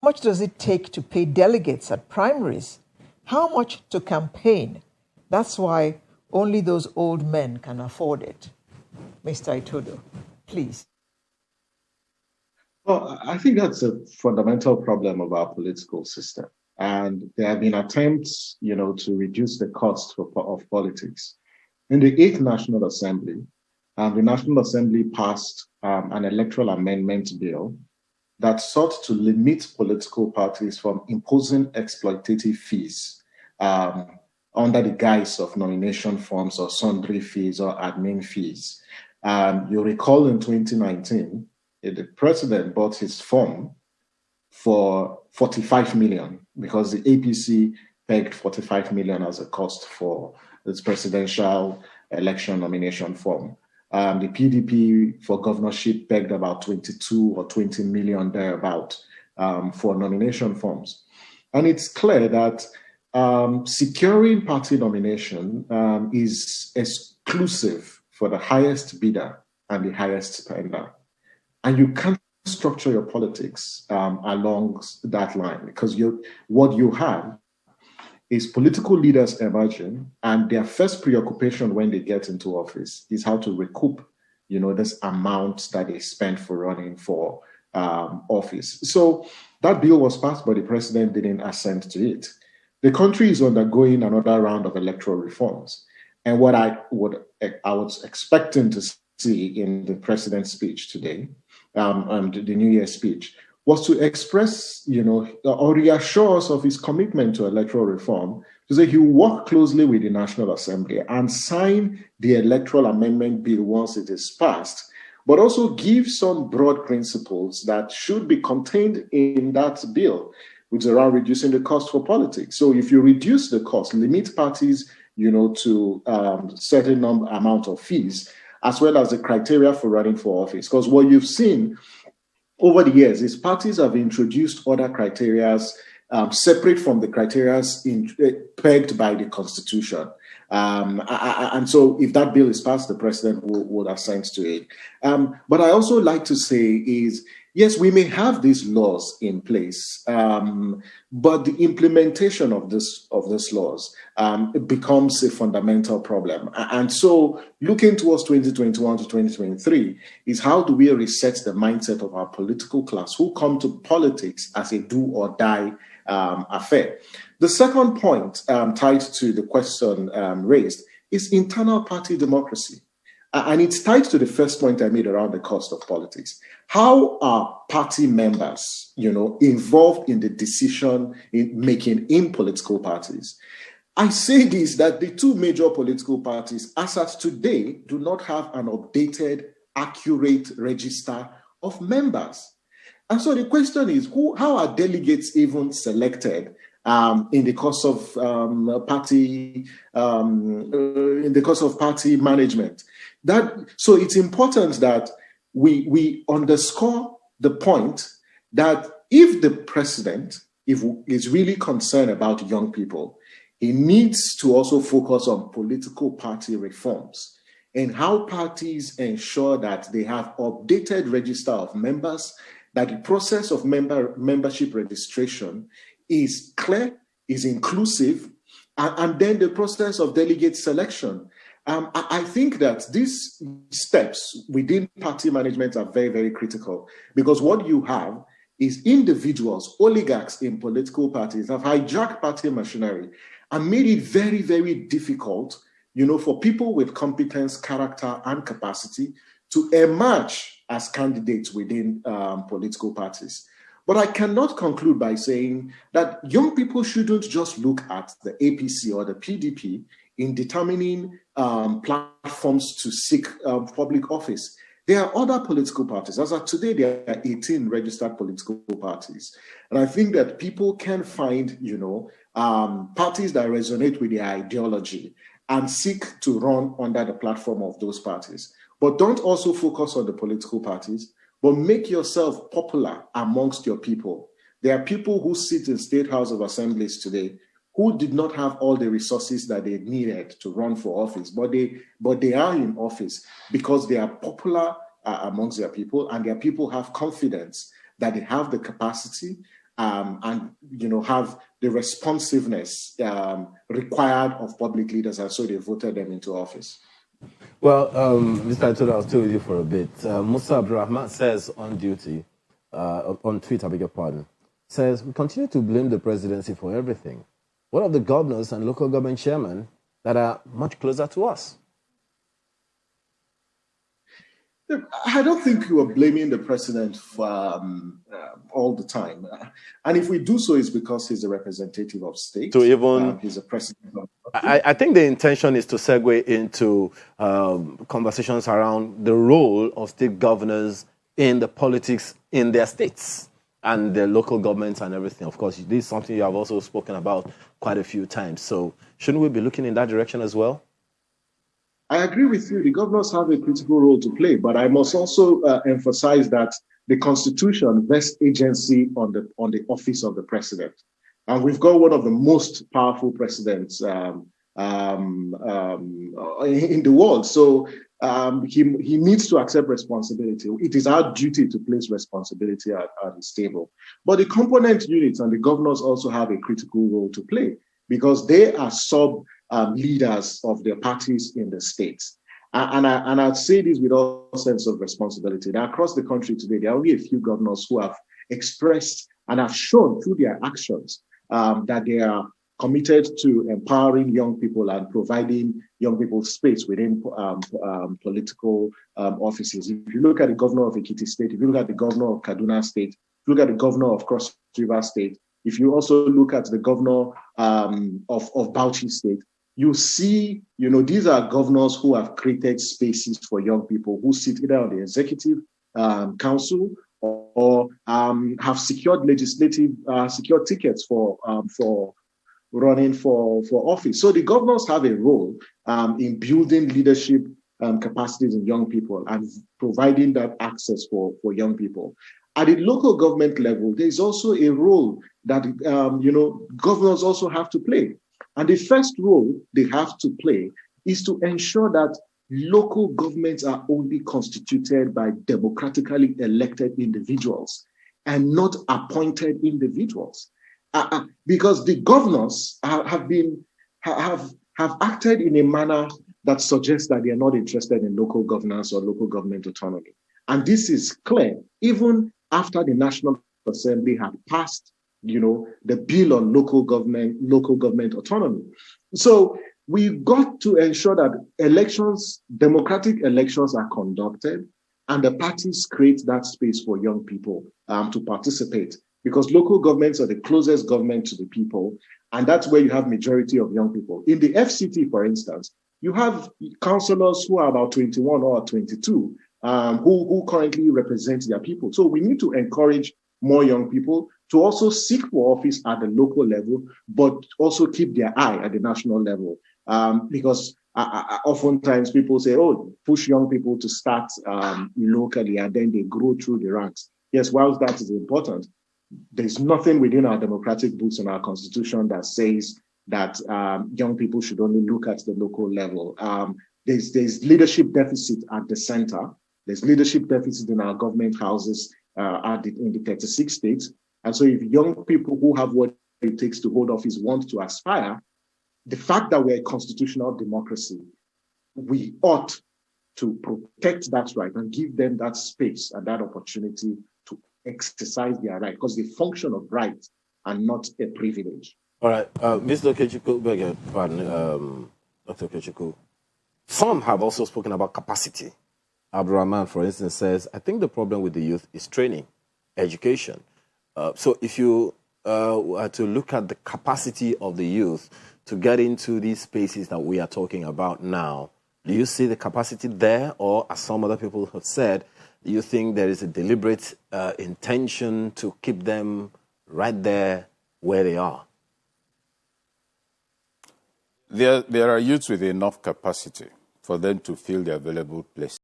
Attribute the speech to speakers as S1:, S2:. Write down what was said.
S1: much does it take to pay delegates at primaries? How much to campaign? That's why only those old men can afford it. Mr. Itodo, please.
S2: Well, I think that's a fundamental problem of our political system. And there have been attempts, to reduce the cost of politics. In the 8th National Assembly, the National Assembly passed an electoral amendment bill that sought to limit political parties from imposing exploitative fees under the guise of nomination forms or sundry fees or admin fees. You recall in 2019, the president bought his form for 45 million because the APC pegged 45 million as a cost for its presidential election nomination form. The PDP for governorship pegged about 22 or 20 million thereabout for nomination forms. And it's clear that securing party nomination is exclusive for the highest bidder and the highest spender. And you can't structure your politics along that line because what you have is political leaders emerging, and their first preoccupation when they get into office is how to recoup, this amount that they spent for running for office. So that bill was passed, but the president didn't assent to it. The country is undergoing another round of electoral reforms, and what I was expecting to see in the president's speech today, the New Year speech, was to express, or reassure us of his commitment to electoral reform, to say he will work closely with the National Assembly and sign the electoral amendment bill once it is passed, but also give some broad principles that should be contained in that bill, which is around reducing the cost for politics. So if you reduce the cost, limit parties, to certain amount of fees, as well as the criteria for running for office. Because what you've seen over the years is parties have introduced other criteria separate from the criteria pegged by the Constitution. And so if that bill is passed, the president would assent to it. But I also like to say is, yes, we may have these laws in place, but the implementation of these laws becomes a fundamental problem. And so looking towards 2021 to 2023 is how do we reset the mindset of our political class who come to politics as a do or die affair. The second point tied to the question raised is internal party democracy. And it's tied to the first point I made around the cost of politics. How are party members, involved in the decision making in political parties? I say this, that the two major political parties, as at today, do not have an updated, accurate register of members. And so the question is, how are delegates even selected in the course of party management? So it's important that we underscore the point that if the president is really concerned about young people, he needs to also focus on political party reforms and how parties ensure that they have updated register of members, that the process of membership registration is clear, is inclusive, and then the process of delegate selection. I think that these steps within party management are very, very critical because what you have is individuals, oligarchs in political parties have hijacked party machinery and made it very, very difficult, for people with competence, character, and capacity to emerge as candidates within political parties. But I cannot conclude by saying that young people shouldn't just look at the APC or the PDP in determining platforms to seek public office. There are other political parties. As of today, there are 18 registered political parties. And I think that people can find, parties that resonate with their ideology and seek to run under the platform of those parties. But don't also focus on the political parties, but make yourself popular amongst your people. There are people who sit in State House of Assemblies today who did not have all the resources that they needed to run for office, but they are in office because they are popular amongst their people, and their people have confidence that they have the capacity and have the responsiveness required of public leaders, and so they voted them into office.
S3: Well, Mr. Itodo, I'll stay with you for a bit. Musa Abdurrahman says on duty, on Twitter, I beg your pardon, says, we continue to blame the presidency for everything. What of the governors and local government chairmen that are much closer to us?
S2: I don't think you are blaming the president for all the time. And if we do so, it's because he's a representative of state.
S3: So even
S2: he's a president of
S3: I think the intention is to segue into conversations around the role of state governors in the politics in their states and their local governments and everything. Of course, this is something you have also spoken about quite a few times. So shouldn't we be looking in that direction as well?
S2: I agree with you. The governors have a critical role to play, but I must also emphasize that the Constitution vests agency on the office of the president. And we've got one of the most powerful presidents in the world. So he needs to accept responsibility. It is our duty to place responsibility at his table. But the component units and the governors also have a critical role to play because they are leaders of their parties in the states. And I'd say this with all sense of responsibility. Now, across the country today, there are only a few governors who have expressed and have shown through their actions that they are committed to empowering young people and providing young people space within political offices. If you look at the governor of Ekiti State, if you look at the governor of Kaduna State, if you look at the governor of Cross River State, if you also look at the governor of Bauchi State, you see, these are governors who have created spaces for young people who sit either on the executive council or have secured secured tickets for running for office. So the governors have a role in building leadership capacities in young people and providing that access for young people. At the local government level, there is also a role that governors also have to play. And the first role they have to play is to ensure that local governments are only constituted by democratically elected individuals and not appointed individuals. Because the governors have acted in a manner that suggests that they are not interested in local governance or local government autonomy. And this is clear, even after the National Assembly had passed the bill on local government autonomy. So we've got to ensure that democratic elections are conducted and the parties create that space for young people to participate, because local governments are the closest government to the people, and that's where you have majority of young people. In the FCT, for instance, you have councillors who are about 21 or 22 who currently represent their people. So we need to encourage more young people to also seek for office at the local level, but also keep their eye at the national level. Because oftentimes people say, push young people to start locally and then they grow through the ranks. Yes, whilst that is important, there's nothing within our democratic books and our constitution that says that young people should only look at the local level. There's leadership deficit at the center. There's leadership deficit in our government houses in the 36 states. And so if young people who have what it takes to hold office want to aspire, the fact that we're a constitutional democracy, we ought to protect that right and give them that space and that opportunity to exercise their right, because they function of right and not a privilege.
S3: All right, Mr. Okechukwu, beg your pardon, Dr. Okechukwu. Some have also spoken about capacity. Abdurrahman, for instance, says, I think the problem with the youth is training, education. So if you are to look at the capacity of the youth to get into these spaces that we are talking about now, do you see the capacity there? Or, as some other people have said, do you think there is a deliberate intention to keep them right there where they are?
S4: There are youths with enough capacity for them to fill the available place.